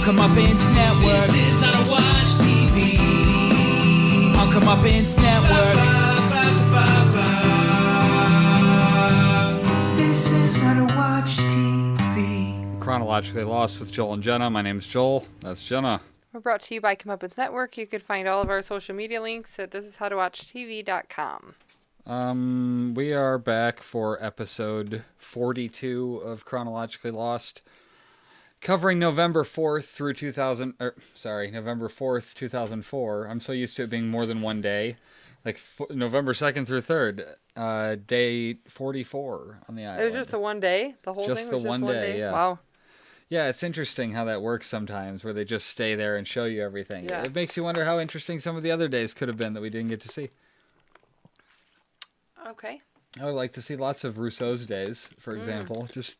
Comeuppance Network. This is how to watch TV. On Comeuppance Network. This is how to watch TV. Chronologically Lost with Joel and Jenna. My name's Joel. That's Jenna. We're brought to you by Comeuppance Network. You can find all of our social media links at thishishowtowatchtv.com. We are back for episode 42 of Chronologically Lost, covering November 4th through November 4th, 2004. I'm so used to it being more than one day, like November 2nd through 3rd, day 44 on the island. It was just the one day? The whole Just thing the was just one one day, day? yeah. Wow. Yeah, it's interesting how that works sometimes, where they just stay there and show you everything. Yeah. It makes you wonder how interesting some of the other days could have been that we didn't get to see. Okay. I would like to see lots of Rousseau's days, for example. Just,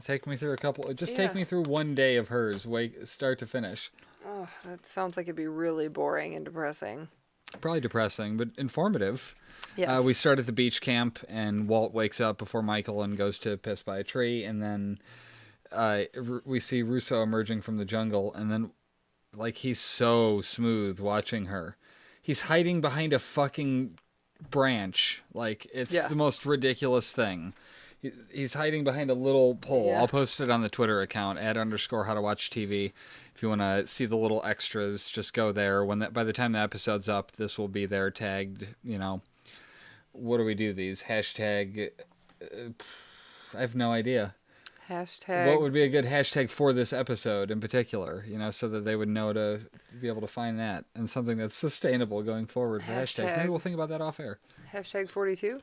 take me through a couple. Just take me through one day of hers, start to finish. Oh, that sounds like it'd be really boring and depressing. Probably depressing, but informative. Yes. We start at the beach camp, and Walt wakes up before Michael and goes to piss by a tree, and then we see Rousseau emerging from the jungle, and then, he's so smooth watching her. He's hiding behind a fucking branch. It's the most ridiculous thing. He's hiding behind a little pole. Yeah. I'll post it on the Twitter account, @_howtowatchtv. If you want to see the little extras, just go there. By the time the episode's up, this will be there tagged, What do we do these? Hashtag... I have no idea. Hashtag. What would be a good hashtag for this episode in particular, so that they would know to be able to find that, and something that's sustainable going forward for hashtags. Maybe we'll think about that off air. Hashtag 42?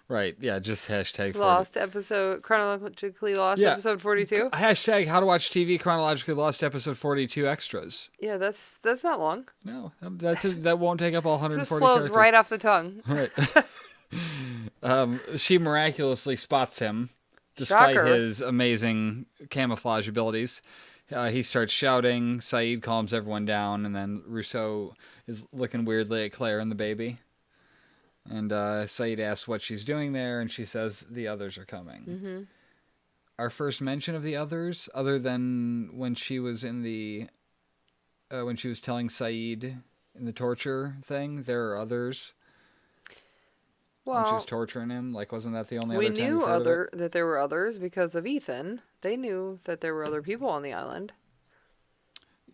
Right, yeah, just hashtag 40. Lost episode, Chronologically Lost episode 42? Hashtag How to Watch TV Chronologically Lost episode 42 extras. Yeah, that's not long. No, that won't take up all 140 Just flows characters. right off the tongue. Right. She miraculously spots him, despite Shocker. his amazing camouflage abilities. He starts shouting. Saeed calms everyone down, and then Rousseau is looking weirdly at Claire and the baby. And Saeed asks what she's doing there, and she says the others are coming. Mm-hmm. Our first mention of the others, other than when she was when she was telling Saeed in the torture thing, there are others. Well, when she was torturing him, wasn't that the only we other time knew we've heard of it? that there were others because of Ethan. They knew that there were other people on the island.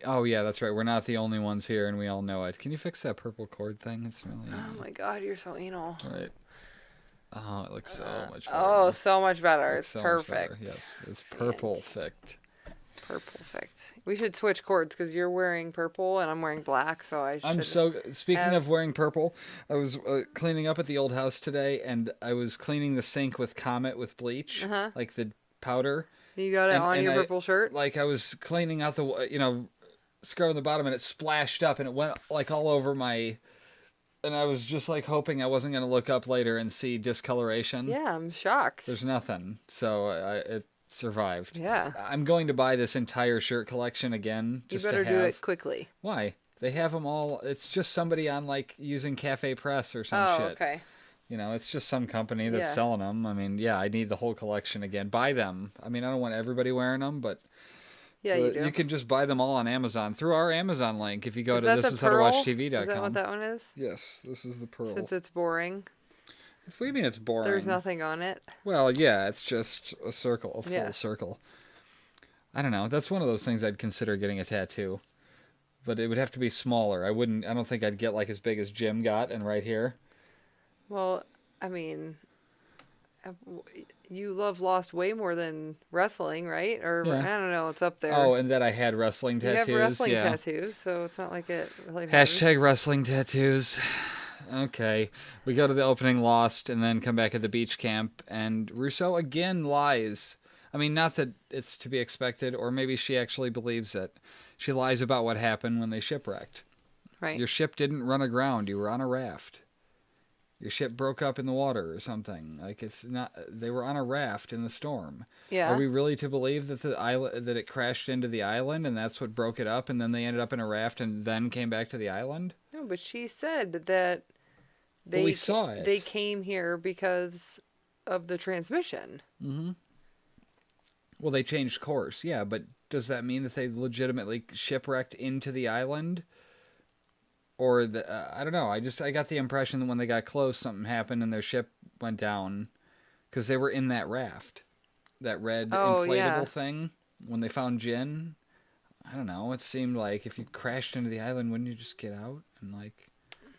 Oh, yeah, that's right. We're not the only ones here, and we all know it. Can you fix that purple cord thing? It's really... Oh, my God, you're so anal. Right. Oh, it looks so much better. Oh, so much better. It It's looks so much perfect. better. Yes, it's purple-fict. Purple-fict. We should switch cords because you're wearing purple and I'm wearing black, so I should... Speaking of wearing purple, I was cleaning up at the old house today, and I was cleaning the sink with Comet with bleach, like the powder. You got it on your purple shirt? I was cleaning out the, scrubbing the bottom, and it splashed up, and it went all over my, and I was just hoping I wasn't going to look up later and see discoloration. Yeah, I'm shocked. There's nothing, so it survived. Yeah. I'm going to buy this entire shirt collection again. You Just better to have. do it quickly. Why? They have them all. It's just somebody on using Cafe Press or some shit. Oh, okay. It's just some company that's selling them. I mean, yeah, I need the whole collection again. Buy them. I mean, I don't want everybody wearing them, but yeah, you do. You can just buy them all on Amazon through our Amazon link if you go to thishishowtowatchtv.com. Is that what that one is? Yes, this is the pearl. Since it's boring. What do you mean it's boring? There's nothing on it. Well, yeah, it's just a circle, a full circle. I don't know. That's one of those things I'd consider getting a tattoo. But it would have to be smaller. I don't think I'd get as big as Jim got and right here. Well, I mean, you love Lost way more than wrestling, right? Or yeah. I don't know, it's up there. Oh, and that I had wrestling tattoos. You have wrestling yeah. tattoos, so it's not like it really matters. Hashtag wrestling tattoos. Okay. We go to the opening Lost and then come back at the beach camp, and Rousseau again lies. I mean, not that it's to be expected, or maybe she actually believes it. She lies about what happened when they shipwrecked. Right. Your ship didn't run aground. You were on a raft. Your ship broke up in the water or something. It's not. They were on a raft in the storm. Yeah. Are we really to believe that that it crashed into the island and that's what broke it up, and then they ended up in a raft and then came back to the island? No, but she said that we saw it. They came here because of the transmission. Mm-hmm. Well, they changed course, yeah, but does that mean that they legitimately shipwrecked into the island? Or I don't know. I got the impression that when they got close, something happened and their ship went down because they were in that raft, that red inflatable thing. When they found Jin, I don't know. It seemed like if you crashed into the island, wouldn't you just get out and like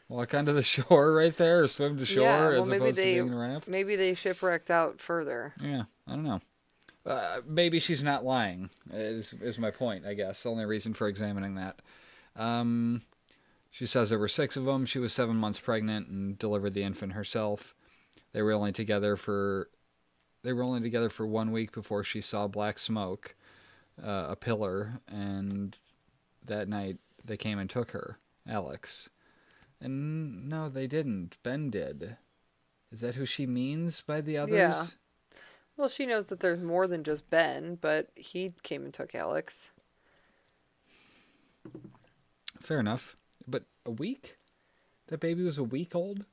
walk onto the shore right there, or swim to shore as opposed to being in a raft? Maybe they shipwrecked out further. Yeah, I don't know. Maybe she's not lying. Is my point? I guess the only reason for examining that. She says there were 6 of them. She was 7 months pregnant and delivered the infant herself. They were only together for 1 week before she saw black smoke, a pillar, and that night they came and took her, Alex. And no, they didn't. Ben did. Is that who she means by the others? Yeah. Well, she knows that there's more than just Ben, but he came and took Alex. Fair enough. But a week? That baby was a week old?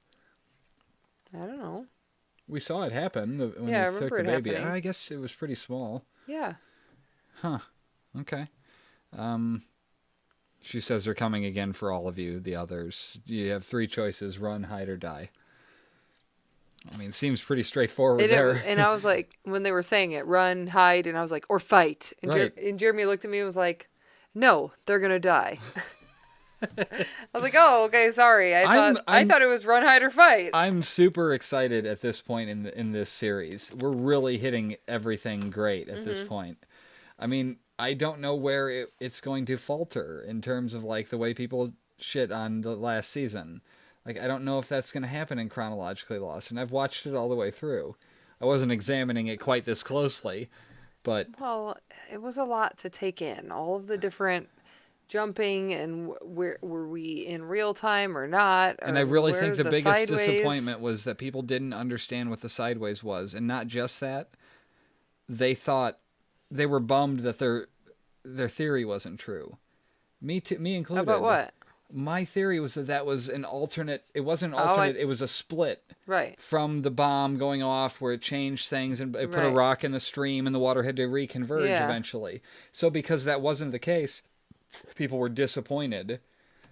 I don't know. We saw it happen when I they took remember the it baby. happening. I guess it was pretty small. Yeah. Huh. Okay. She says they're coming again for all of you, the others. You have 3 choices: run, hide, or die. I mean, it seems pretty straightforward there. And I was like, when they were saying it, run, hide, and I was like, or fight. And, Right. and Jeremy looked at me and was like, no, they're going to die. I was like, oh, okay, sorry. I thought it was run, hide, or fight. I'm super excited at this point in this series. We're really hitting everything great at this point. I mean, I don't know where it's going to falter in terms of like the way people shit on the last season. Like, I don't know if that's going to happen in Chronologically Lost, and I've watched it all the way through. I wasn't examining it quite this closely, but... Well, it was a lot to take in. All of the different jumping and were we in real time or not? And I really think the biggest disappointment was that people didn't understand what the sideways was. And not just that, they thought they were bummed that their theory wasn't true. Me included. About what? My theory was that was an alternate. It wasn't an alternate. It was a split. Right. From the bomb going off where it changed things and it put a Right. rock in the stream and the water had to reconverge eventually. So because that wasn't the case, people were disappointed.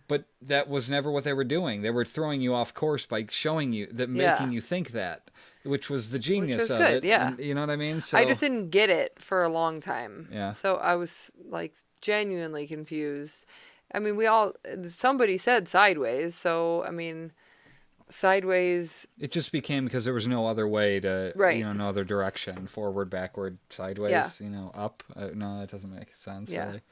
But that was never what they were doing. They were throwing you off course by showing you that, making you think that, which was the genius of it. Yeah. And, you know what I mean? So I just didn't get it for a long time. Yeah. So I was like genuinely confused. I mean, somebody said sideways, so I mean, sideways. It just became because there was no other way to, no other direction, forward, backward, sideways, up. No, that doesn't make sense, really.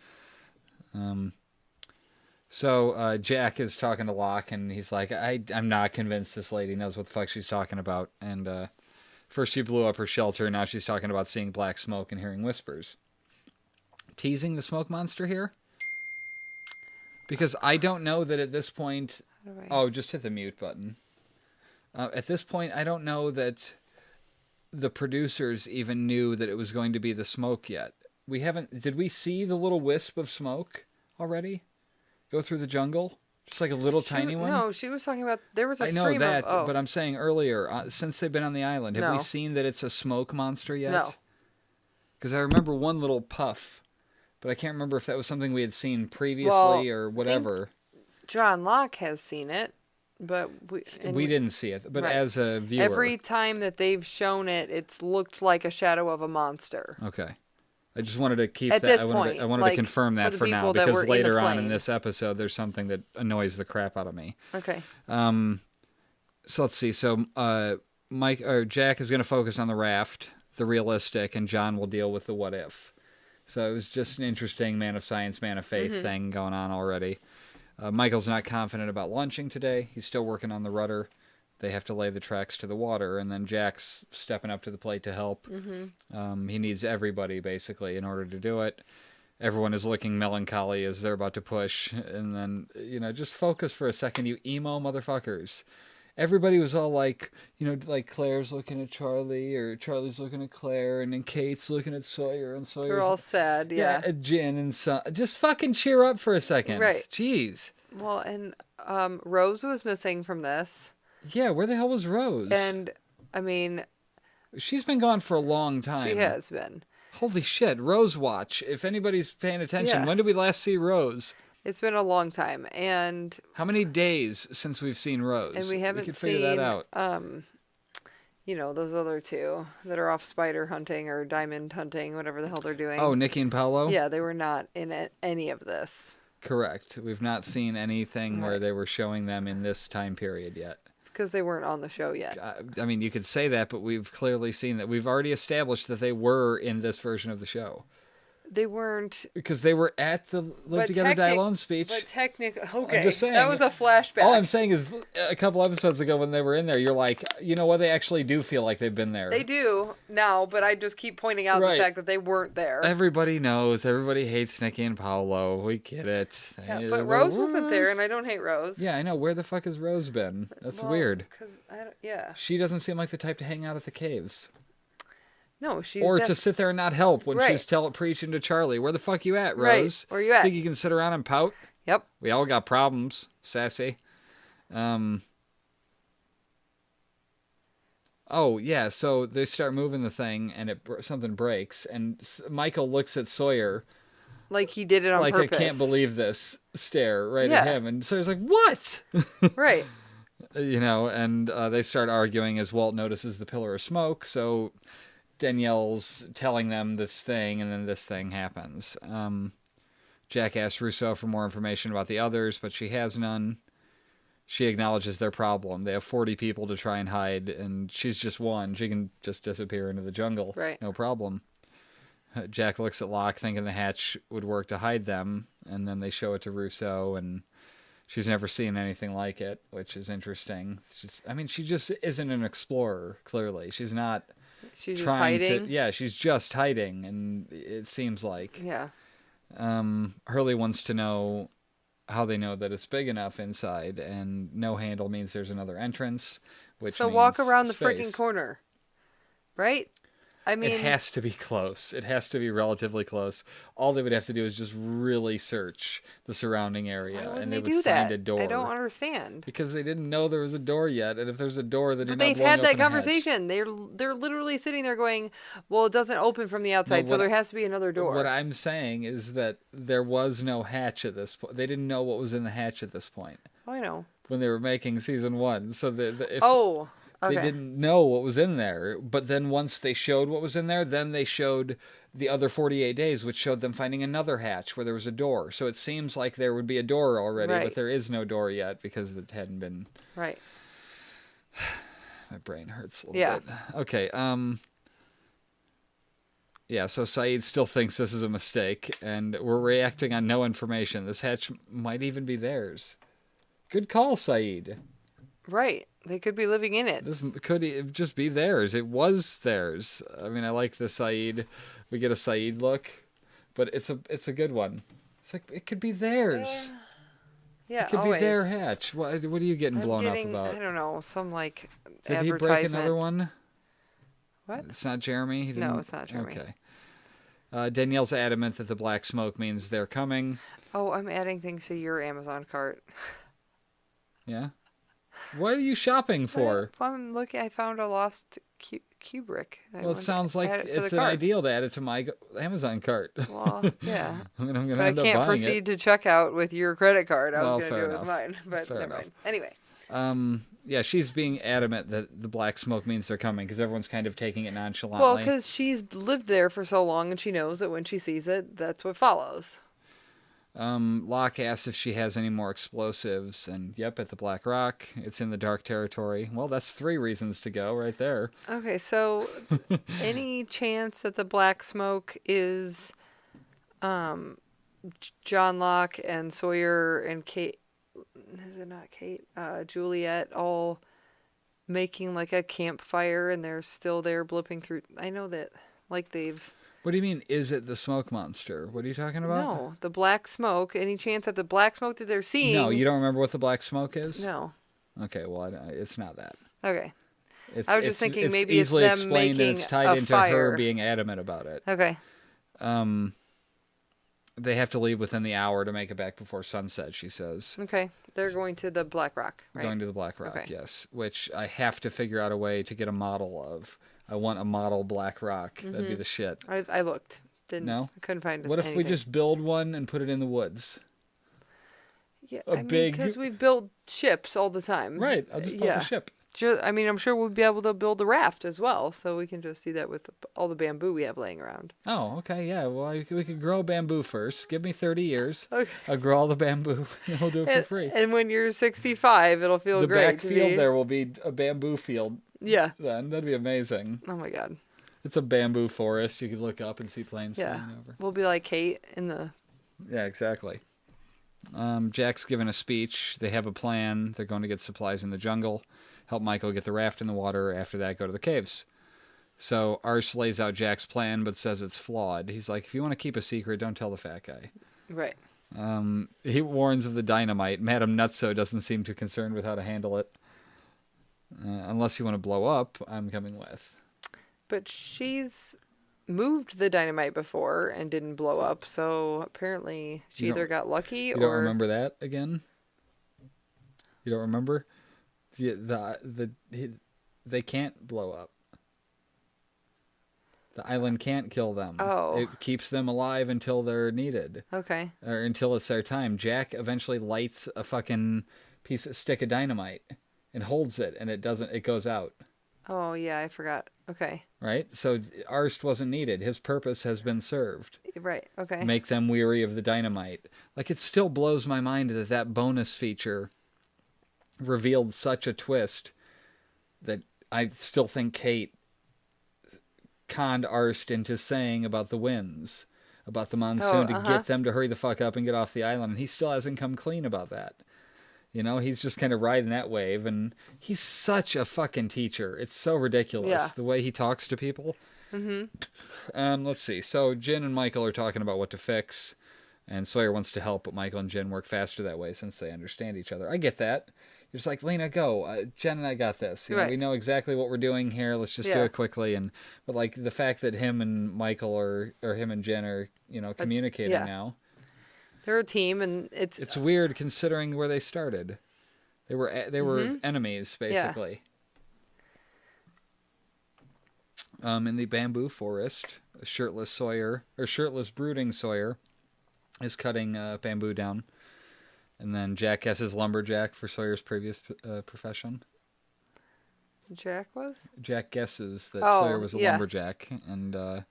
So Jack is talking to Locke, and he's like, I'm not convinced this lady knows what the fuck she's talking about. And first she blew up her shelter, now she's talking about seeing black smoke and hearing whispers. Teasing the smoke monster here? Because I don't know that at this point... Oh, just hit the mute button. At this point, I don't know that the producers even knew that it was going to be the smoke yet. Did we see the little wisp of smoke already go through the jungle? Just like a little tiny one? No, she was talking about... There was a stream I know that, of... but I'm saying earlier, since they've been on the island, have we seen that it's a smoke monster yet? No. Because I remember one little puff... But I can't remember if that was something we had seen previously or whatever. John Locke has seen it, but we didn't see it. But as a viewer, every time that they've shown it, it's looked like a shadow of a monster. Okay, I just wanted to keep at that. This I point, wanted to confirm that for now because later on in this episode, there's something that annoys the crap out of me. Okay. So let's see. So Jack is going to focus on the raft, the realistic, and John will deal with the what if. So it was just an interesting man of science, man of faith thing going on already. Michael's not confident about launching today. He's still working on the rudder. They have to lay the tracks to the water, and then Jack's stepping up to the plate to help. He needs everybody, basically, in order to do it. Everyone is looking melancholy as they're about to push. And then, just focus for a second, you emo motherfuckers. Everybody was all like, like Claire's looking at Charlie, or Charlie's looking at Claire, and then Kate's looking at Sawyer, and Sawyer's... They're all sad, yeah. Jen and Son. Just fucking cheer up for a second. Right. Jeez. Well, and Rose was missing from this. Yeah, where the hell was Rose? And, I mean... She's been gone for a long time. She has been. Holy shit, Rose Watch. If anybody's paying attention, Yeah. when did we last see Rose? It's been a long time, and How many days since we've seen Rose? we haven't could seen figure that out. those other two that are off spider hunting or diamond hunting, whatever the hell they're doing. Oh, Nikki and Paolo? Yeah, they were not in any of this. Correct. We've not seen anything where Right. they were showing them in this time period yet. Because they weren't on the show yet. I mean, you could say that, but we've clearly seen that. We've already established that they were in this version of the show. They weren't. Because they were at the Live Together, Die Alone speech. But technically, okay, just saying, that was a flashback. All I'm saying is a couple episodes ago when they were in there, you're like, you know what? They actually do feel like they've been there. They do now, but I just keep pointing out Right. the fact that they weren't there. Everybody knows. Everybody hates Nikki and Paolo. We get it. Yeah, but Rose wasn't there, and I don't hate Rose. Yeah, I know. Where the fuck has Rose been? That's weird. Yeah. She doesn't seem like the type to hang out at the caves. No, she's Or to sit there and not help when Right. she's preaching to Charlie. Where the fuck you at, Right. Rose? Where you at? Think you can sit around and pout? Yep. We all got problems, sassy. Oh, yeah, so they start moving the thing, and something breaks, and Michael looks at Sawyer Like he did it on like, purpose. I can't believe this, stare right Yeah. at him. And Sawyer's like, what? Right. And they start arguing as Walt notices the pillar of smoke, so Danielle's telling them this thing, and then this thing happens. Jack asks Rousseau for more information about the others, but she has none. She acknowledges their problem. They have 40 people to try and hide, and she's just one. She can just disappear into the jungle. Right. No problem. Jack looks at Locke, thinking the hatch would work to hide them, and then they show it to Rousseau, and she's never seen anything like it, which is interesting. She just isn't an explorer, clearly. She's not She's just trying hiding. to... Yeah, she's just hiding, and it seems like... Yeah. Hurley wants to know how they know that it's big enough inside, and no handle means there's another entrance, which So means walk around the space. freaking corner. Right? I mean, It has to be close. It has to be relatively close. All they would have to do is just really search the surrounding area, why and wouldn't they they would do find that? a door. I don't understand. Because they didn't know there was a door yet, and if there's a door, then But you're they've not blowing had that open a hatch. conversation. They're literally sitting there going, "Well, it doesn't open from the outside, so what- there has to be another door." What I'm saying is that there was no hatch at this point. They didn't know what was in the hatch at this point Oh, I know. when they were making season 1. So if Oh, okay. they didn't know what was in there, but then once they showed what was in there, then they showed the other 48 days, which showed them finding another hatch where there was a door. So it seems like there would be a door already, Right. but there is no door yet because it hadn't been. Right. My brain hurts a little Yeah. bit. Okay. Yeah, so Saeed still thinks this is a mistake, and we're reacting on no information. This hatch might even be theirs. Good call, Saeed. Right. They could be living in it. This could just be theirs. It was theirs. I mean, I like the Saeed. We get a Saeed look, but it's a good one. It's like it could be theirs. Yeah, It could always. be their hatch. What are you getting I'm blown getting, up I about? don't know, some like Did he advertisement. break another one? What? It's not Jeremy? He No, didn't- it's not Jeremy. Okay. Danielle's adamant that the black smoke means they're coming. Oh, I'm adding things to your Amazon cart. Yeah? What are you shopping for? I'm looking. I found a lost Kubrick. Well, it sounds like it's an ideal to add it to my Amazon cart. Well, yeah. I'm gonna But I end up can't buying proceed to checkout with your credit card. I Well, was going to fair do it with enough. mine, but Fair never enough. mind. Anyway. it. Yeah, she's being adamant that the black smoke means they're coming because everyone's kind of taking it nonchalantly. Well, because she's lived there for so long and she knows that when she sees it, that's what follows. Locke asks if she has any more explosives, and yep, at the Black Rock. It's in the dark territory. Well, that's 3 reasons to go right there. Okay, so any chance that the black smoke is John Locke and Sawyer and Kate, is it not Kate? Juliet all making like a campfire and they're still there blipping through. I know that like they've... What do you mean, is it the smoke monster? What are you talking about? No, the black smoke. Any chance that the black smoke that they're seeing... No, you don't remember what the black smoke is? No. Okay, well, it's not that. Okay. It's, I was just thinking maybe it's easily them explained and making it's tied a into fire. her being adamant about it. Okay. They have to leave within the hour to make it back before sunset, she says. Okay. They're going to the Black Rock, right? Going to the Black Rock, Okay. yes. Which I have to figure out a way to get a model of. I want a model black rock. That'd be the shit. I looked. Didn't. No? I couldn't find What if anything. we just build one and put it in the woods? Yeah, a big- because we build ships all the time. Right. I'll just build a ship. I'm sure we'll be able to build a raft as well, so we can just see that with all the bamboo we have laying around. Oh, okay, yeah. Well, we could grow bamboo first. Give me 30 years. Okay. I'll grow all the bamboo, and we'll do it for free. And when you're 65, it'll feel The great. backfield there will be a bamboo field. Yeah. Then that'd be amazing. Oh my God. It's a bamboo forest. You could look up and see planes flying over. We'll be like Kate in the. Yeah, exactly. Jack's given a speech. They have a plan. They're going to get supplies in the jungle, help Michael get the raft in the water. After that, go to the caves. So Arse lays out Jack's plan, but says it's flawed. He's like, if you want to keep a secret, don't tell the fat guy. Right. He warns of the dynamite. Madame Nutso doesn't seem too concerned with how to handle it. Unless you want to blow up, I'm coming with. But she's moved the dynamite before and didn't blow up, so apparently she either got lucky You or. don't remember that again? You don't remember? They can't blow up. The island can't kill them. Oh. It keeps them alive until they're needed. Okay. Or until it's their time. Jack eventually lights a fucking stick of dynamite and holds it, and it goes out. Oh, yeah, I forgot. Okay. Right? So Arst wasn't needed. His purpose has been served. Right, okay. Make them weary of the dynamite. Like, it still blows my mind that bonus feature revealed such a twist that I still think Kate conned Arst into saying about the winds, about the monsoon, to get them to hurry the fuck up and get off the island, and he still hasn't come clean about that. You know, he's just kind of riding that wave, and he's such a fucking teacher. It's so ridiculous, the way he talks to people. Mm-hmm. Let's see. So Jen and Michael are talking about what to fix, and Sawyer wants to help, but Michael and Jen work faster that way since they understand each other. I get that. You're just like, Lena, go. Jen and I got this. You know, we know exactly what we're doing here. Let's just do it quickly. But like the fact that him and Michael or him and Jen are, communicating now. They're a team, and it's weird considering where they started. They were enemies basically. Yeah. In the bamboo forest, shirtless brooding Sawyer is cutting bamboo down, and then Jack guesses lumberjack for Sawyer's previous profession. Jack guesses that Sawyer was a lumberjack, and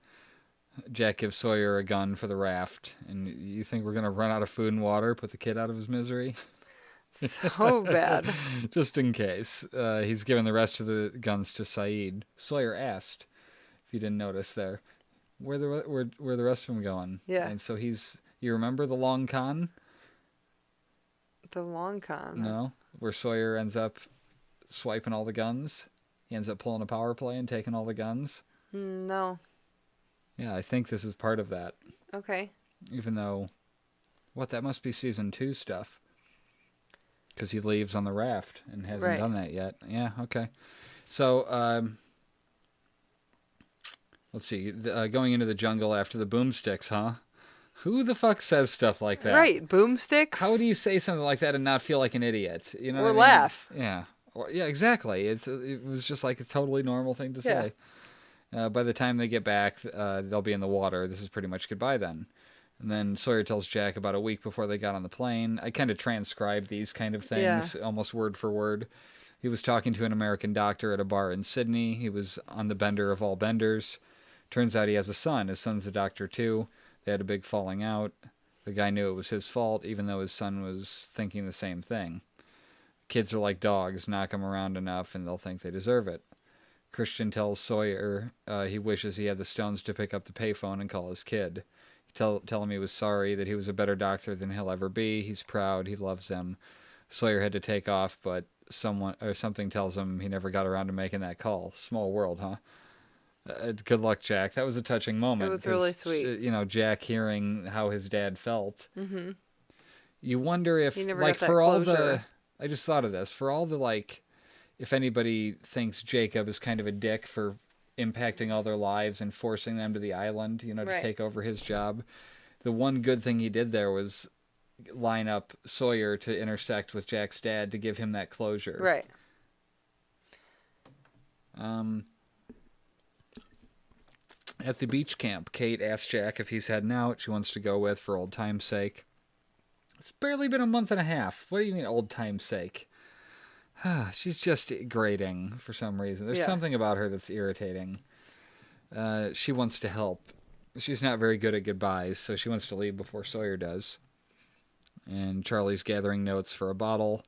Jack gives Sawyer a gun for the raft. And you think we're going to run out of food and water, put the kid out of his misery? So bad. Just in case. He's given the rest of the guns to Saeed. Sawyer asked, if you didn't notice there, where the rest of them going? Yeah. And so you remember the long con? The long con? No. Where Sawyer ends up swiping all the guns? He ends up pulling a power play and taking all the guns? No. Yeah, I think this is part of that. Okay. Even though, that must be season 2 stuff. Because he leaves on the raft and hasn't done that yet. Yeah, okay. So, let's see. Going into the jungle after the boomsticks, huh? Who the fuck says stuff like that? Right, boomsticks? How do you say something like that and not feel like an idiot? You know, or laugh. Yeah. Yeah, exactly. It was just like a totally normal thing to say. By the time they get back, they'll be in the water. This is pretty much goodbye then. And then Sawyer tells Jack about a week before they got on the plane. I kind of transcribed these kind of things, almost word for word. He was talking to an American doctor at a bar in Sydney. He was on the bender of all benders. Turns out he has a son. His son's a doctor too. They had a big falling out. The guy knew it was his fault, even though his son was thinking the same thing. Kids are like dogs. Knock them around enough and they'll think they deserve it. Christian tells Sawyer he wishes he had the stones to pick up the payphone and call his kid. Tell him he was sorry, that he was a better doctor than he'll ever be. He's proud. He loves him. Sawyer had to take off, but something tells him he never got around to making that call. Small world, huh? Good luck, Jack. That was a touching moment. It was really sweet. Jack hearing how his dad felt. Mm-hmm. You wonder if, he never like, got that for all closure. I just thought of this. For all the, like, if anybody thinks Jacob is kind of a dick for impacting all their lives and forcing them to the island, to take over his job, the one good thing he did there was line up Sawyer to intersect with Jack's dad to give him that closure. Right. At the beach camp, Kate asks Jack if he's heading out. She wants to go with for old time's sake. It's barely been a month and a half. What do you mean old time's sake? She's just grating for some reason. There's something about her that's irritating. She wants to help. She's not very good at goodbyes, so she wants to leave before Sawyer does. And Charlie's gathering notes for a bottle.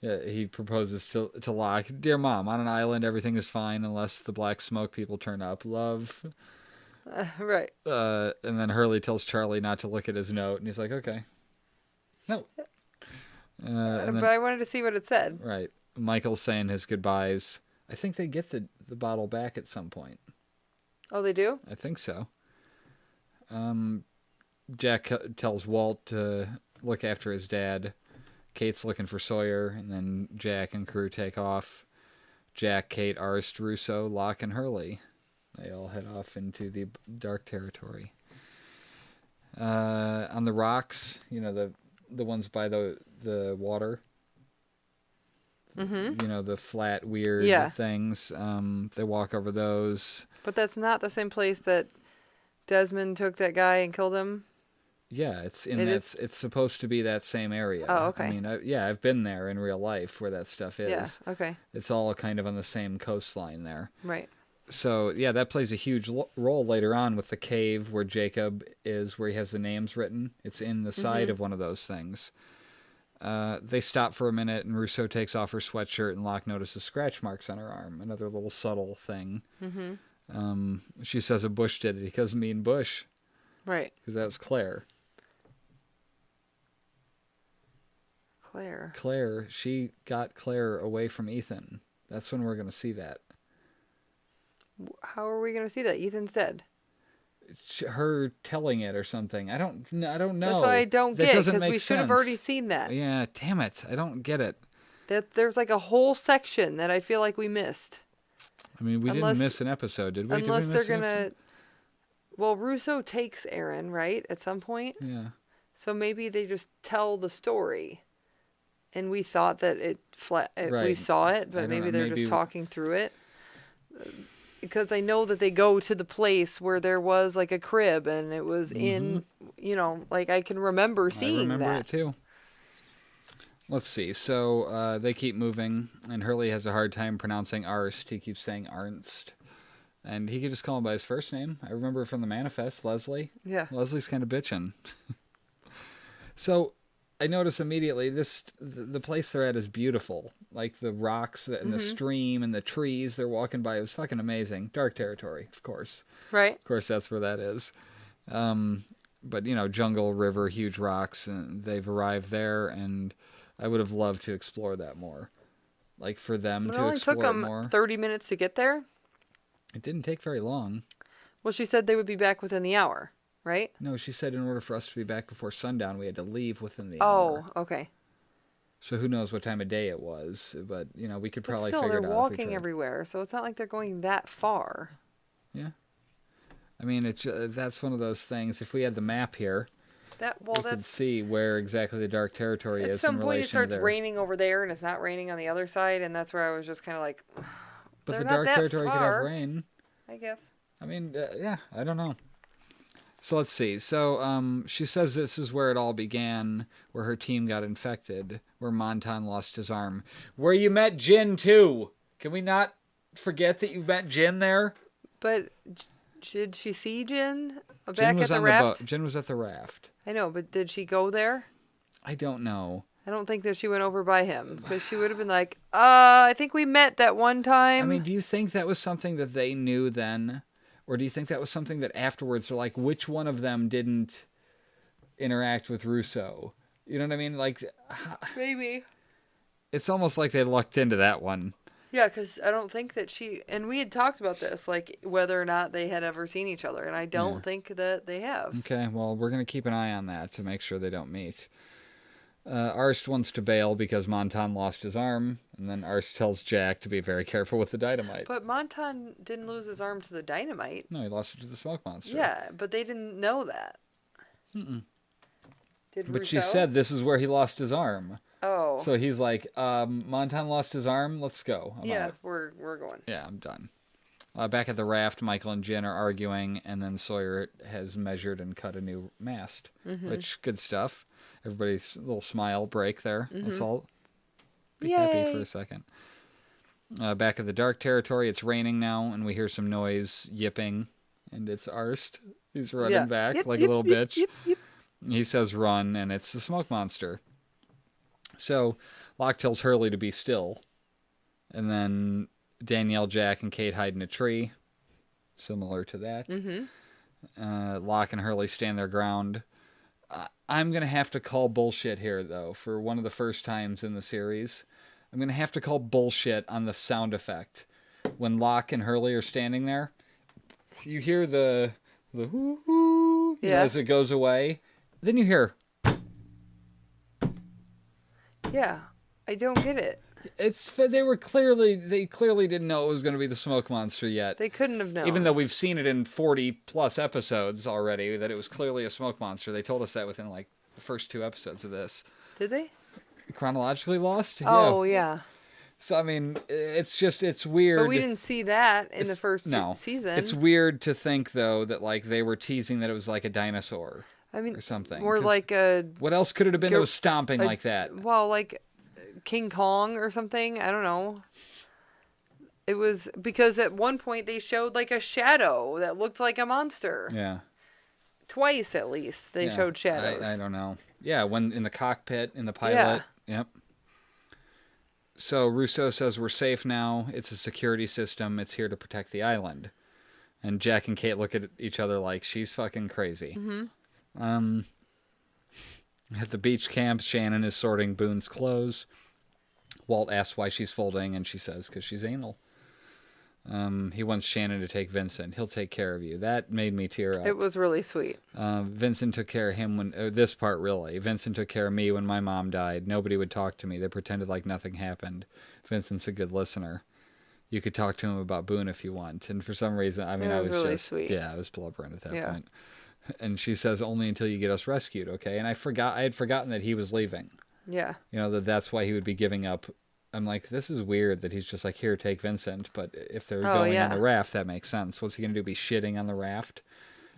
He proposes to Locke. Dear Mom, on an island everything is fine unless the black smoke people turn up. Love. Right. And then Hurley tells Charlie not to look at his note, and he's like, okay. No. But I wanted to see what it said. Right. Michael's saying his goodbyes. I think they get the bottle back at some point. Oh, they do? I think so. Jack tells Walt to look after his dad. Kate's looking for Sawyer, and then Jack and crew take off. Jack, Kate, Arst, Russo, Locke, and Hurley. They all head off into the dark territory. On the rocks, the ones by the water. Mm-hmm. The flat, weird things. They walk over those. But that's not the same place that Desmond took that guy and killed him? Yeah, it's supposed to be that same area. Oh, okay. I mean, I've been there in real life where that stuff is. Yeah, okay. It's all kind of on the same coastline there. Right. So, yeah, that plays a huge role later on with the cave where Jacob is, where he has the names written. It's in the side of one of those things. They stop for a minute, and Russo takes off her sweatshirt, and Locke notices scratch marks on her arm. Another little subtle thing. Mm-hmm. She says a Bush did it. He doesn't mean Bush. Right. Because that was Claire. Claire, she got Claire away from Ethan. That's when we're going to see that. How are we going to see that? Ethan's dead. Her telling it or something. I don't know. That's why I don't get it, because we should have already seen that. Yeah, damn it. I don't get it. There's like a whole section that I feel like we missed. I mean, we didn't miss an episode, did we? Unless they're going to... Well, Russo takes Aaron, right, at some point? Yeah. So maybe they just tell the story. And we thought that we saw it, but maybe they're just talking through it. Because I know that they go to the place where there was like a crib, and it was in, like I can remember seeing that. I remember it too. Let's see. So they keep moving, and Hurley has a hard time pronouncing Arst. He keeps saying Arnst. And he could just call him by his first name. I remember from the manifest, Leslie. Yeah. Leslie's kind of bitching. So I notice immediately the place they're at is beautiful. Like the rocks and the stream and the trees they're walking by. It was fucking amazing. Dark territory, of course. Right. Of course, that's where that is. But, jungle, river, huge rocks. And they've arrived there, and I would have loved to explore that more. Like for them to explore it more. It only took them 30 minutes to get there? It didn't take very long. Well, she said they would be back within the hour, right? No, she said in order for us to be back before sundown, we had to leave within the hour. Oh, okay. So who knows what time of day it was, but, we could probably figure it out. Still, they're walking everywhere, so it's not like they're going that far. Yeah. I mean, that's one of those things. If we had the map here, we could see where exactly the dark territory is in relation to At some point, it starts raining over there, and it's not raining on the other side, and that's where I was just kind of like... But the dark territory could have rain. I guess. I mean, yeah, I don't know. So let's see. So she says this is where it all began, where her team got infected, where Montan lost his arm. Where you met Jin, too. Can we not forget that you met Jin there? But did she see Jin back at the raft? Jin was at the raft. I know, but did she go there? I don't know. I don't think that she went over by him, because she would have been like, I think we met that one time. I mean, do you think that was something that they knew then? Or do you think that was something that afterwards, they're like, which one of them didn't interact with Russo? You know what I mean? Like, maybe. It's almost like they lucked into that one. Yeah, because I don't think that and we had talked about this, like whether or not they had ever seen each other, and I don't think that they have. Okay, well, we're going to keep an eye on that to make sure they don't meet. Arst wants to bail because Montan lost his arm, and then Arst tells Jack to be very careful with the dynamite. But Montan didn't lose his arm to the dynamite. No, he lost it to the smoke monster. Yeah, but they didn't know that. Did But Rousseau? she said this is where he lost his arm. Oh. So he's like, Montan lost his arm, let's go. I'm out. We're going. Yeah, I'm done. Back at the raft, Michael and Jen are arguing, and then Sawyer has measured and cut a new mast, which good stuff. Everybody's little smile break there. Let's all be happy for a second. Back at the dark territory, it's raining now, and we hear some noise yipping, and it's Arst. He's running back Yip, like yip, a little yip, bitch. yip, yip. He says run, and it's the smoke monster. So Locke tells Hurley to be still, and then Danielle, Jack, and Kate hide in a tree, similar to that. Locke and Hurley stand their ground. I'm going to have to call bullshit here, though, for one of the first times in the series. I'm going to have to call bullshit on the sound effect. When Locke and Hurley are standing there, you hear the whoo, as it goes away. Then you hear... Yeah, I don't get it. They clearly didn't know it was going to be the smoke monster yet. They couldn't have known. Even though we've seen it in 40 plus episodes already, that it was clearly a smoke monster. They told us that within like the first 2 episodes of this. Did they? Chronologically Lost? Oh, yeah. So, I mean, it's weird. But we didn't see that in the first season. It's weird to think, though, that like they were teasing that it was like a dinosaur. I mean, or something. Or like a... What else could it have been that was stomping like that? Well, like King Kong or something. I don't know. It was because at one point they showed like a shadow that looked like a monster. Yeah. Twice at least they showed shadows. I don't know. Yeah, when in the cockpit, in the pilot. Yeah. Yep. So Rousseau says we're safe now. It's a security system. It's here to protect the island. And Jack and Kate look at each other like she's fucking crazy. At the beach camp, Shannon is sorting Boone's clothes. Walt asks why she's folding, and she says because she's anal. He wants Shannon to take Vincent. He'll take care of you. That made me tear up. It was really sweet. Vincent took care of him when... this part, really. Vincent took care of me when my mom died. Nobody would talk to me. They pretended like nothing happened. Vincent's a good listener. You could talk to him about Boone if you want. And for some reason, I mean, I was really just... sweet. Yeah, I was blubbering at that point. And she says, only until you get us rescued, okay? And I had forgotten that he was leaving. Yeah. You know, that's why he would be giving up. I'm like, this is weird that he's just like, here, take Vincent. But if they're going on the raft, that makes sense. What's he going to do, be shitting on the raft?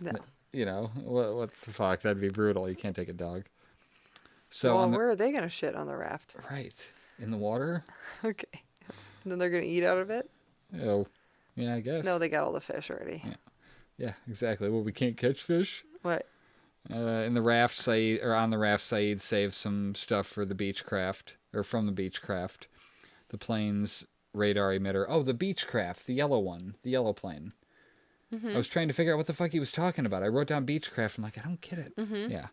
No. You know, what the fuck? That'd be brutal. You can't take a dog. So well, where are they going to shit on the raft? Right. In the water? Okay. Then they're going to eat out of it? Oh, yeah, I guess. No, they got all the fish already. Yeah, exactly. Well, we can't catch fish? What? In the raft, on the raft, Saeed saves some stuff for the Beechcraft, or from the Beechcraft. The plane's radar emitter. Oh, the Beechcraft, the yellow one, the yellow plane. I was trying to figure out what the fuck he was talking about. I wrote down Beechcraft. I'm like, I don't get it. Yeah.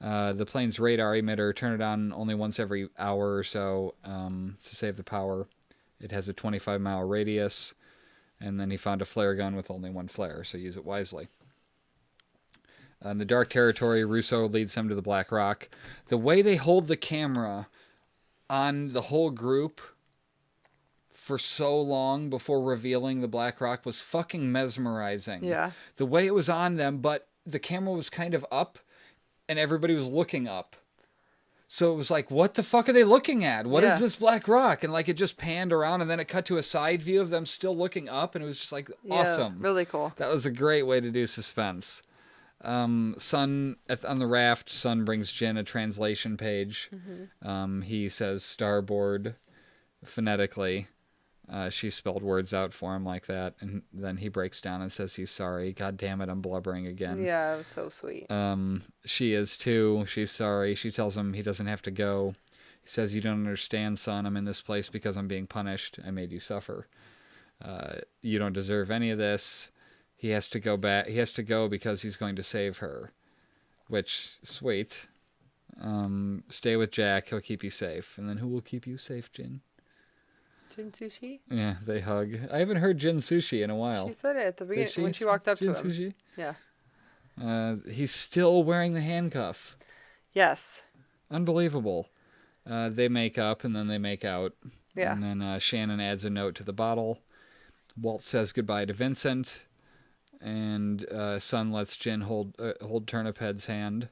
The plane's radar emitter, turn it on only once every hour or so to save the power. It has a 25-mile radius. And then he found a flare gun with only one flare, so use it wisely. In the dark territory, Rousseau leads him to the Black Rock. The way they hold the camera on the whole group for so long before revealing the Black Rock was fucking mesmerizing. Yeah. The way it was on them, but the camera was kind of up, and everybody was looking up. So it was like, what the fuck are they looking at? What is this Black Rock? And like it just panned around, and then it cut to a side view of them still looking up, and it was just like awesome. Really cool. That was a great way to do suspense. Sun on the raft. Sun brings Jen a translation page. He says starboard phonetically. She spelled words out for him like that, and then he breaks down and says he's sorry. God damn it, I'm blubbering again. Yeah, it was so sweet. She is too. She's sorry. She tells him he doesn't have to go. He says, you don't understand, son. I'm in this place because I'm being punished. I made you suffer. You don't deserve any of this. He has to go back. He has to go because he's going to save her. Which, sweet. Stay with Jack. He'll keep you safe. And then who will keep you safe, Jin? Jin Sushi? Yeah, they hug. I haven't heard Jin Sushi in a while. She said it at the beginning when she walked up Jin to him. Sushi? Yeah. He's still wearing the handcuff. Yes. Unbelievable. They make up and then they make out. Yeah. And then Shannon adds a note to the bottle. Walt says goodbye to Vincent. And Sun lets Jin hold Turnip Head's hand.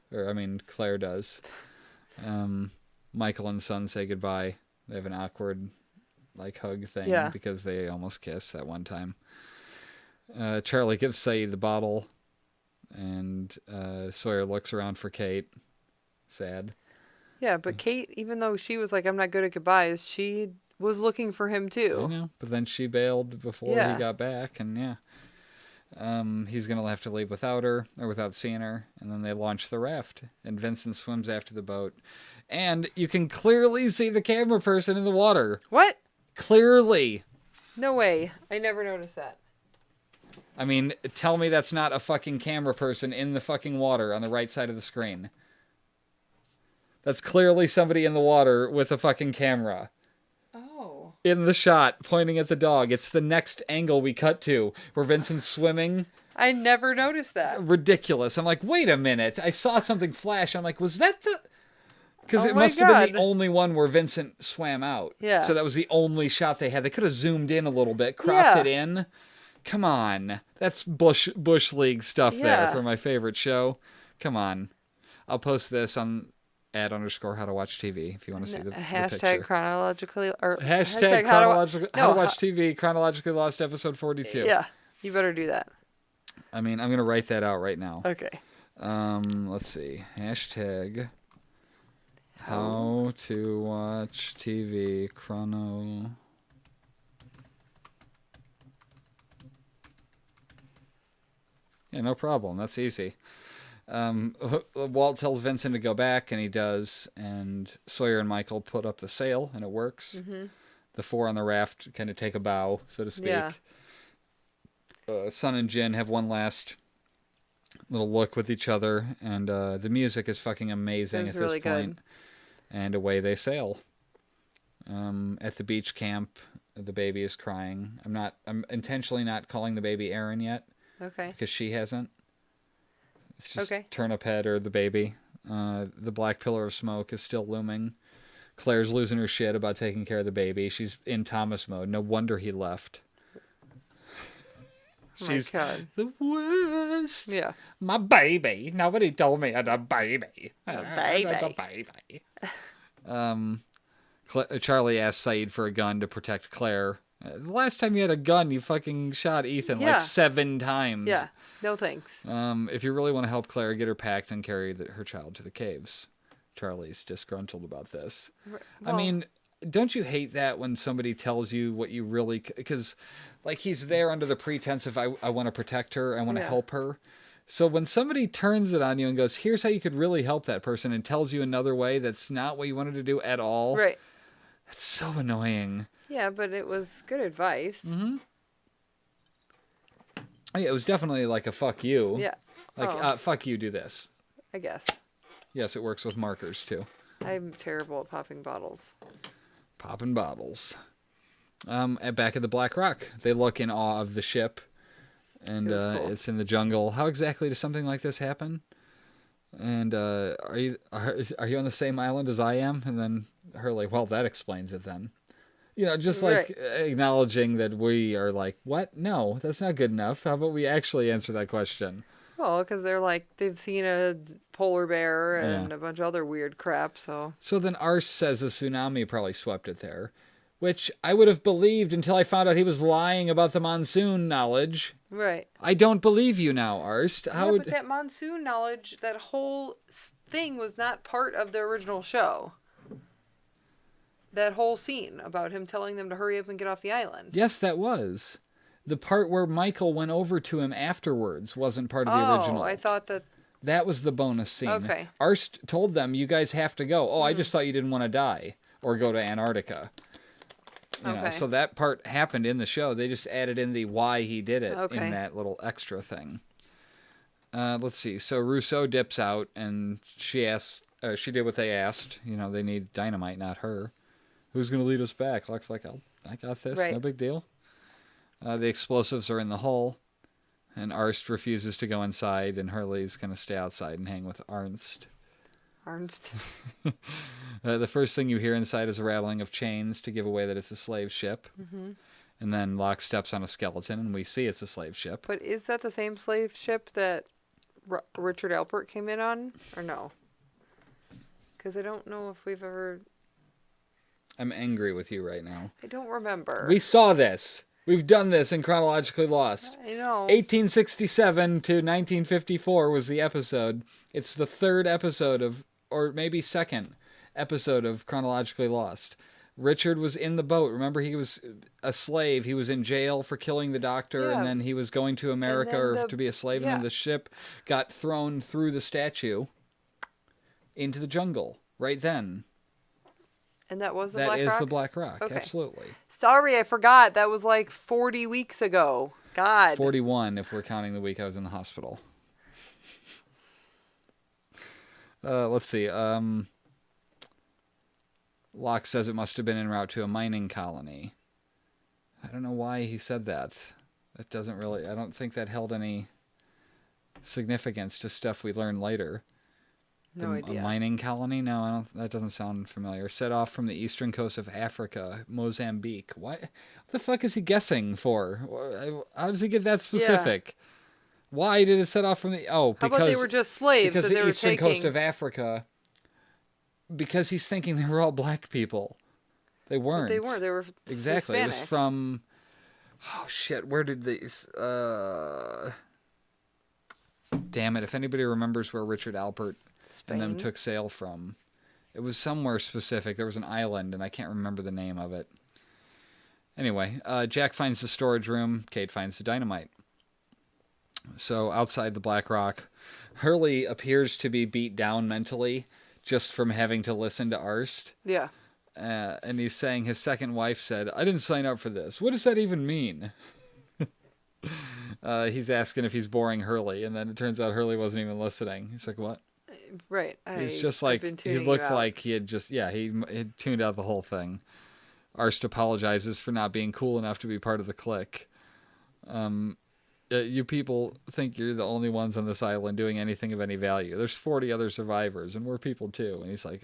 Claire does. Michael and Sun say goodbye. They have an awkward hug thing because they almost kiss that one time. Charlie gives Saeed the bottle, and Sawyer looks around for Kate. Sad. Yeah, but Kate, even though she was like, I'm not good at goodbyes, she was looking for him I too. know, but then she bailed before Yeah. he got back, and yeah. He's going to have to leave without her, or without seeing her, and then they launch the raft, and Vincent swims after the boat. And you can clearly see the camera person in the water. What? Clearly. No way. I never noticed that. I mean, tell me that's not a fucking camera person in the fucking water on the right side of the screen. That's clearly somebody in the water with a fucking camera. Oh. In the shot, pointing at the dog. It's the next angle we cut to, where Vincent's swimming. I never noticed that. Ridiculous. I'm like, wait a minute. I saw something flash. I'm like, was that the... Because Oh it my must have been the God. only one where Vincent swam out. Yeah. So that was the only shot they had. They could have zoomed in a little bit, cropped Yeah. it in. Come on. That's Bush League stuff there Yeah. for my favorite show. Come on. I'll post this on @_HowToWatchTV if you want to see the Hashtag picture. chronologically or Hashtag chronologically Chronologically Lost episode 42. Yeah, you better do that. I mean, I'm going to write that out right now. Okay. Let's see. Hashtag How to Watch TV Chrono. Yeah, no problem. That's easy. Walt tells Vincent to go back, and he does. And Sawyer and Michael put up the sail, and it works. Mm-hmm. The four on the raft kind of take a bow, so to speak. Yeah. Sun and Jin have one last little look with each other, and the music is fucking amazing It was at really this point. And away they sail. At the beach camp, the baby is crying. I'm intentionally not calling the baby Aaron yet, Okay. because she hasn't. It's just Okay. Turnip Head or the baby. The black pillar of smoke is still looming. Claire's losing her shit about taking care of the baby. She's in Thomas mode. No wonder he left. Oh She's my God. the worst. Yeah. My baby. Nobody told me I had a baby. baby. A baby. Charlie asked Saeed for a gun to protect Claire. The last time you had a gun, you fucking shot Ethan Yeah. like 7 times. Yeah. No thanks. If you really want to help Claire, get her packed and carry her child to the caves. Charlie's disgruntled about this. I Well, mean, don't you hate that when somebody tells you what you really... Because, like, he's there under the pretense of, I want to protect her, I want to Yeah. help her. So when somebody turns it on you and goes, here's how you could really help that person, and tells you another way that's not what you wanted to do at all, right. that's so annoying. Yeah, but it was good advice. Mm-hmm. Oh, yeah, it was definitely like a fuck you. Yeah. Like, Oh. fuck you, do this. I guess. Yes, it works with markers, too. I'm terrible at popping bottles. Popping bottles. Back at the Black Rock, they look in awe of the ship, and It was cool. it's in the jungle. How exactly does something like this happen? And are you on the same island as I am? And then Hurley, well, that explains it then. You know, just like acknowledging that we are like, what? No, that's not good enough. How about we actually answer that question? Well, because they're like, they've seen a polar bear and Yeah. a bunch of other weird crap, so. So then Ars says a tsunami probably swept it there, which I would have believed until I found out he was lying about the monsoon knowledge. Right. I don't believe you now, Arst. How Yeah, would... but that monsoon knowledge, that whole thing was not part of the original show. That whole scene about him telling them to hurry up and get off the island. Yes, that was. The part where Michael went over to him afterwards wasn't part of the original. I thought that. That was the bonus scene. Okay. Arst told them, you guys have to go. Oh, I just thought you didn't want to die or go to Antarctica. You know, Okay. so that part happened in the show. They just added in the why he did it Okay. in that little extra thing. Let's see. So Rousseau dips out, and she did what they asked. You know, they need dynamite, not her. Who's going to lead us back? Looks like I got this. Right. No big deal. The explosives are in the hull, and Arst refuses to go inside, and Hurley's going to stay outside and hang with Arnst. Arnst. The first thing you hear inside is a rattling of chains to give away that it's a slave ship. Mm-hmm. And then Locke steps on a skeleton, and we see it's a slave ship. But is that the same slave ship that Richard Alpert came in on? Or no? Because I don't know if we've ever... I'm angry with you right now. I don't remember. We saw this. We've done this in Chronologically Lost. I know. 1867 to 1954 was the episode. It's the third episode of, or maybe second episode of Chronologically Lost. Richard was in the boat. Remember, he was a slave. He was in jail for killing the doctor, Yeah. and then he was going to America or to be a slave, and yeah. then the ship got thrown through the statue into the jungle right then. And that was the That Black is Rock? the Black Rock, Okay. absolutely. Sorry, I forgot. That was like 40 weeks ago. God. 41 if we're counting the week I was in the hospital. Let's see. Locke says it must have been en route to a mining colony. I don't know why he said that. That doesn't really... I don't think that held any significance to stuff we learn later. No idea. A mining colony? No, I don't. That doesn't sound familiar. Set off from the eastern coast of Africa, Mozambique. What the fuck is he guessing for? How does he get that specific? Why did it set off from the... Oh, How because... about they were just slaves because and they the were eastern taking... coast of Africa... Because he's thinking they were all black people. They weren't. They weren't. They were Exactly. It was Hispanic. from... Oh, shit. Where did these... Damn it. If anybody remembers where Richard Alpert and them Spain? took sail from. It was somewhere specific. There was an island, and I can't remember the name of it. Anyway, Jack finds the storage room. Kate finds the dynamite. So outside the Black Rock, Hurley appears to be beat down mentally just from having to listen to Arst. Yeah. And he's saying his second wife said, I didn't sign up for this. What does that even mean? He's asking if he's boring Hurley, and then it turns out Hurley wasn't even listening. He's like, what? Right. He's just I've like, been he tuning looks you out. like he had just, he had tuned out the whole thing. Arst apologizes for not being cool enough to be part of the clique. You people think you're the only ones on this island doing anything of any value. There's 40 other survivors, and we're people too. And he's like,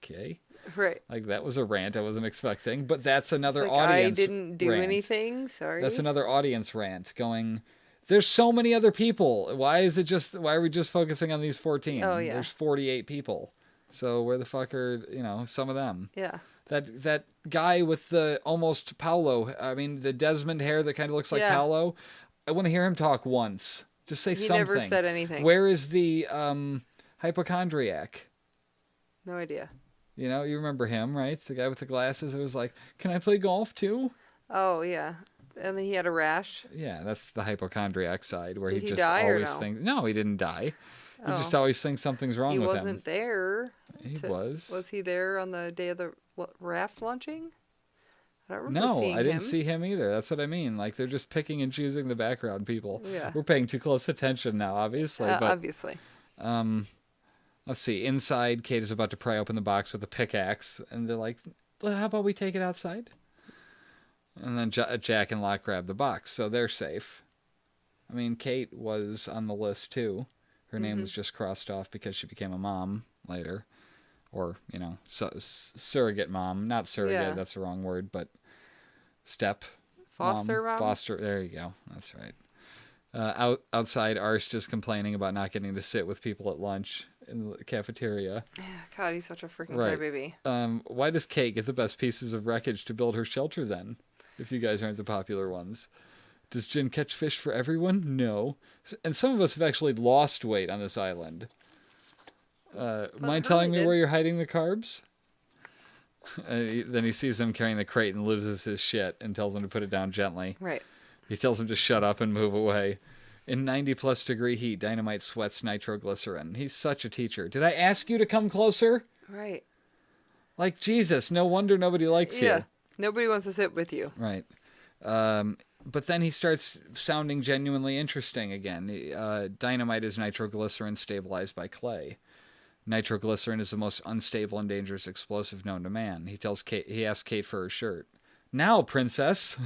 okay. Right. Like, that was a rant I wasn't expecting, but that's another It's like, audience I didn't do rant. anything. Sorry. That's another audience rant going, there's so many other people. Why are we just focusing on these 14? Oh, yeah. There's 48 people. So where the fuck are, some of them? Yeah. That guy with the almost Paolo, the Desmond hair that kind of looks like Yeah. Paolo, I want to hear him talk once. Just say He something. never said anything. Where is the hypochondriac? No idea. You remember him, right? The guy with the glasses. It was like, can I play golf too? Oh, yeah. And then he had a rash. Yeah, that's the hypochondriac side where Did he he just die or always no? thinks. No, he didn't die. He just Oh. always thinks something's wrong He with wasn't him. there. He was. Was he there on the day of the raft launching? I don't remember No, seeing I didn't him. see him either. That's what I mean. Like, they're just picking and choosing the background people. Yeah. We're paying too close attention now, obviously. But Obviously. let's see. Inside, Kate is about to pry open the box with a pickaxe, and they're like, well, how about we take it outside? And then Jack and Locke grab the box, so they're safe. Kate was on the list, too. Her name was just crossed off because she became a mom later. Or, surrogate mom. Not surrogate, Yeah. that's the wrong word, but step Foster mom? Foster, there you go. That's right. Outside, Arst just complaining about not getting to sit with people at lunch in the cafeteria. God, he's such a freaking Right. crybaby. Why does Kate get the best pieces of wreckage to build her shelter then? If you guys aren't the popular ones. Does Jen catch fish for everyone? No. And some of us have actually lost weight on this island. Mind telling me did. where you're hiding the carbs? Then he sees them carrying the crate and loses his shit and tells them to put it down gently. Right. He tells him to shut up and move away. In 90-plus degree heat, Dynamite sweats nitroglycerin. He's such a teacher. Did I ask you to come closer? Right. Like, Jesus, no wonder nobody likes Yeah. you. Nobody wants to sit with you. Right. But then he starts sounding genuinely interesting again. Dynamite is nitroglycerin stabilized by clay. Nitroglycerin is the most unstable and dangerous explosive known to man. He asks Kate for her shirt. Now, princess.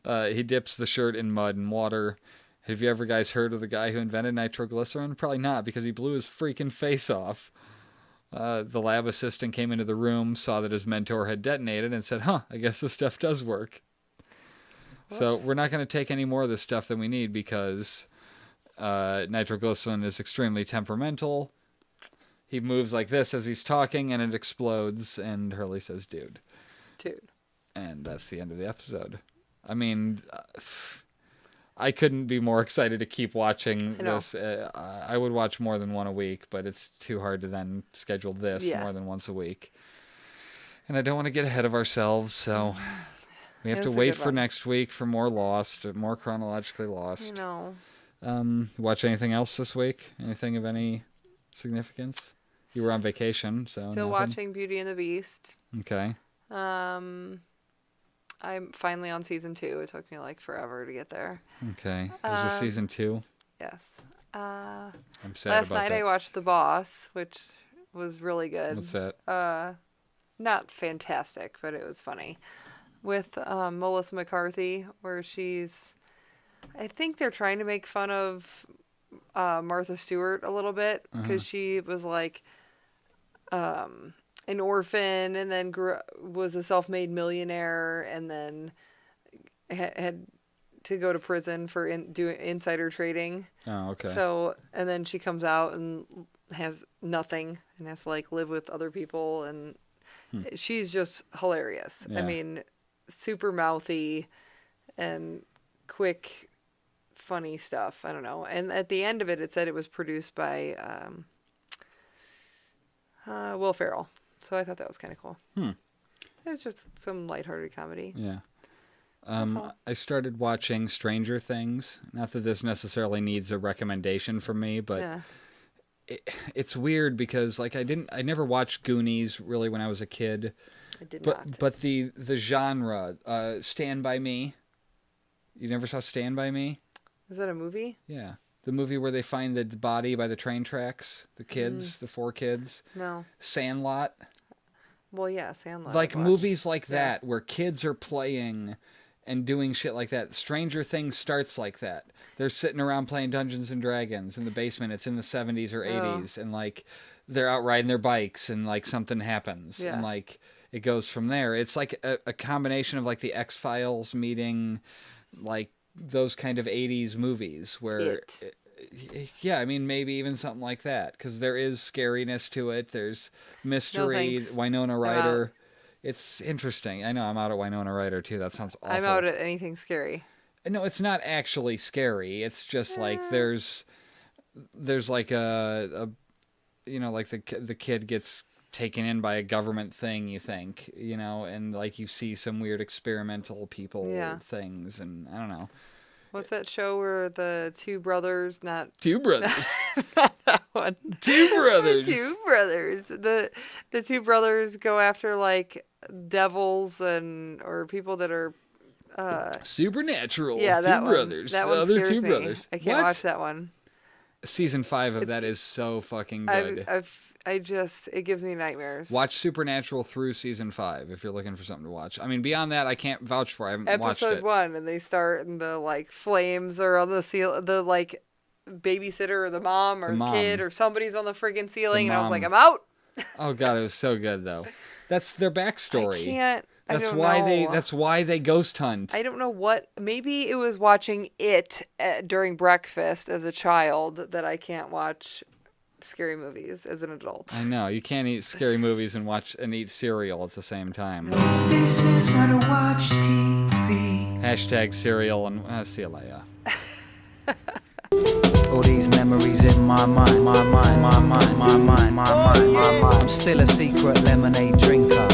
He dips the shirt in mud and water. Have you ever guys heard of the guy who invented nitroglycerin? Probably not, because he blew his freaking face off. The lab assistant came into the room, saw that his mentor had detonated, and said, I guess this stuff does work. Whoops. So we're not going to take any more of this stuff than we need because nitroglycerin is extremely temperamental. He moves like this as he's talking, and it explodes, and Hurley says, dude. Dude. And that's the end of the episode. I mean, I couldn't be more excited to keep watching this. I would watch more than one a week, but it's too hard to then schedule this more than once a week. And I don't want to get ahead of ourselves, so we have to wait for next week for more Lost, more Chronologically Lost. I know. Watch anything else this week? Anything of any significance? You were on vacation, so Still nothing? watching Beauty and the Beast. Okay. I'm finally on season 2. It took me like forever to get there. Okay. Is this season 2? Yes. I'm sad Last about night that. I watched The Boss, which was really good. What's that? Not fantastic, but it was funny. With Melissa McCarthy, where I think they're trying to make fun of Martha Stewart a little bit, because she was like an orphan, and then was a self-made millionaire, and then had to go to prison for doing insider trading. Oh, okay. So, and then she comes out and has nothing and has to like live with other people, and she's just hilarious. Yeah. I mean, super mouthy and quick, funny stuff. I don't know. And at the end of it, it said it was produced by Will Ferrell. So I thought that was kind of cool. It was just some lighthearted comedy. Yeah. I started watching Stranger Things. Not that this necessarily needs a recommendation from me, but it's weird because like I never watched Goonies really when I was a kid. I did not. But the genre, Stand By Me. You never saw Stand By Me? Is that a movie? Yeah. The movie where they find the body by the train tracks, the kids, the 4 kids. No. Sandlot. Well, yeah, Sandlot. Like movies like that where kids are playing and doing shit like that. Stranger Things starts like that. They're sitting around playing Dungeons and Dragons in the basement. It's in the 70s or 80s. And like they're out riding their bikes and like something happens. Yeah. And like it goes from there. It's like a combination of like the X-Files meeting like those kind of 80s movies where... Yeah, I mean, maybe even something like that. Because there is scariness to it. There's mystery. No, Winona Ryder. It's interesting. I know I'm out at Winona Ryder, too. That sounds awful. I'm out at anything scary. No, it's not actually scary. It's just like there's like a like the kid gets taken in by a government thing, you think, and like you see some weird experimental people things, and I don't know. What's that show where the two brothers, not Two brothers. not that one. Two brothers. Two brothers. The two brothers go after like devils or people that are supernatural. Yeah, that two one. brothers. That one the other scares two me. brothers. I can't watch that one. Season 5 of that is so fucking good. It gives me nightmares. Watch Supernatural through season 5 if you're looking for something to watch. I mean, beyond that, I can't vouch for. I haven't watched it. Episode 1, and they start, and the like flames are on the ceiling. The like babysitter or the mom or the kid or somebody's on the friggin' ceiling, and I was like, I'm out. Oh god, it was so good though. That's their backstory. I can't. That's I don't why know. That's why they ghost hunt. I don't know what. Maybe it was watching it during breakfast as a child that I can't watch scary movies as an adult. I know you can't eat scary movies and eat cereal at the same time. This is how to watch TV. Hashtag cereal and see you later. All these memories in my mind, my mind, my mind, my mind, my mind, my mind. I'm still a secret lemonade drinker.